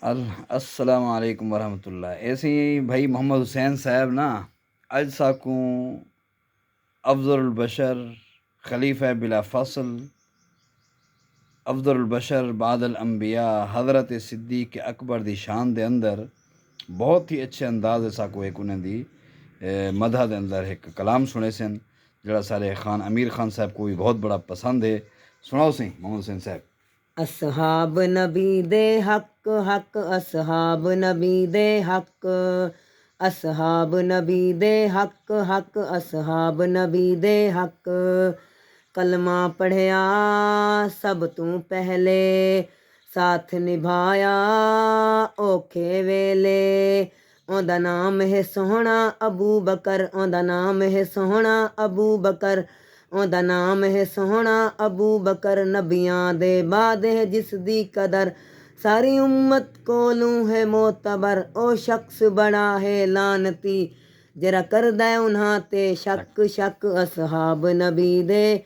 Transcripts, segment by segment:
अस्सलाम वालेकुम वरहमतुल्लाह। ऐसे ही भाई मोहम्मद हुसैन साहब ना अज साकू अफजल बशर खलीफा बिला फसल अफजल बशर बादल अंबिया हज़रत सिद्दीक अकबर दी शान दे अंदर बहुत ही अच्छे अंदाज साकू एक उन्हें दी मदह दे अंदर एक कलाम सुने सन जड़ा सारे खान अमीर खान साहब को भी बहुत बड़ा पसंद है। सुनाओ सी मोहम्मद हुसैन साहब। असहाब नबी दे हक हक असहाब नबी दे हक असहाब नबी दे हक हक असहाब नबी दे हक कलमा पढ़िया सब तू पहले साथ निभाया औखे वेले ਉਹਦਾ ਨਾਮ ਹੈ ਸੋਹਣਾ ਅਬੂ ਬਕਰ ਉਹਦਾ ਨਾਮ ਹੈ ਸੋਹਣਾ ਅਬੂ ਬਕਰ ਉਹਦਾ ਨਾਮ ਹੈ ਸੋਹਣਾ ਅਬੂ ਬਕਰ ਨਬੀਆਂ ਦੇ ਬਾਅਦ ਹੈ ਜਿਸ ਦੀ ਕਦਰ ਸਾਰੀ ਉਮਤ ਕੋਲੋਂ ਹੈ ਮੋਤਬਰ ਉਹ ਸ਼ਖਸ ਬੜਾ ਹੈ ਲਾਨਤੀ ਜਰਾ ਕਰਦਾ ਉਹਨਾਂ ਤੇ ਸ਼ੱਕ ਸ਼ੱਕ ਅਸਹਾਬ ਨਬੀ ਦੇ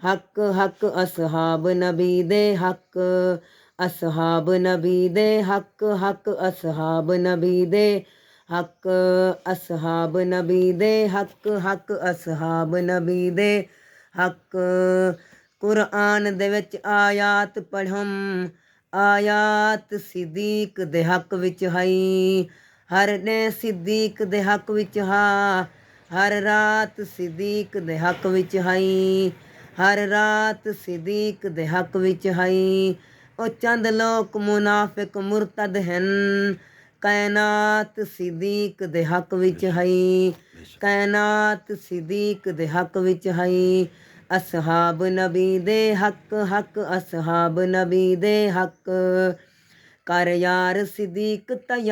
ਹੱਕ ਹੱਕ ਅਸਹਾਬ ਨਬੀ ਦੇ ਹੱਕ ਅਸਹਾਬ ਨਬੀ ਦੇ ਹੱਕ ਹੱਕ ਅਸਹਾਬ ਨਬੀ ਦੇ ਹੱਕ ਅਸਹਾਬ ਨਬੀ ਦੇ ਹੱਕ ਹੱਕ ਅਸਹਾਬ ਨਬੀ ਦੇ ਹੱਕ ਕੁਰਾਨ ਦੇ ਵਿੱਚ ਆਇਤ ਪੜ੍ਹਮ ਆਇਤ ਸਿੱਦੀਕ ਦੇ ਹੱਕ ਵਿੱਚ ਹੈ ਹਰ ਨੇ ਸਿੱਦੀਕ ਦੇ ਹੱਕ ਵਿੱਚ ਹਰ ਰਾਤ ਸਿੱਦੀਕ ਦੇ ਹੱਕ ਵਿੱਚ ਹੈ ਹਰ ਰਾਤ ਸਿੱਦੀਕ ਦੇ ਹੱਕ ਵਿੱਚ ਹੈ ਉਹ ਚੰਦ ਲੋਕ ਮੁਨਾਫਿਕ ਮੁਰਤਦ ਹਨ ਕਾਇਨਾਤ ਸਿੱਦੀਕ ਦੇ ਹੱਕ ਵਿੱਚ ਹੈ ਕਾਇਨਾਤ ਸਿੱਦੀਕ ਦੇ ਹੱਕ ਵਿੱਚ ਹੈ ਅਸਹਾਬ ਨਬੀ ਦੇ ਹੱਕ ਹੱਕ ਅਸਹਾਬ ਨਬੀ ਦੇ ਹੱਕ ਕਰ ਯਾਰ ਸਿੱਦੀਕ ਤਿਆਰ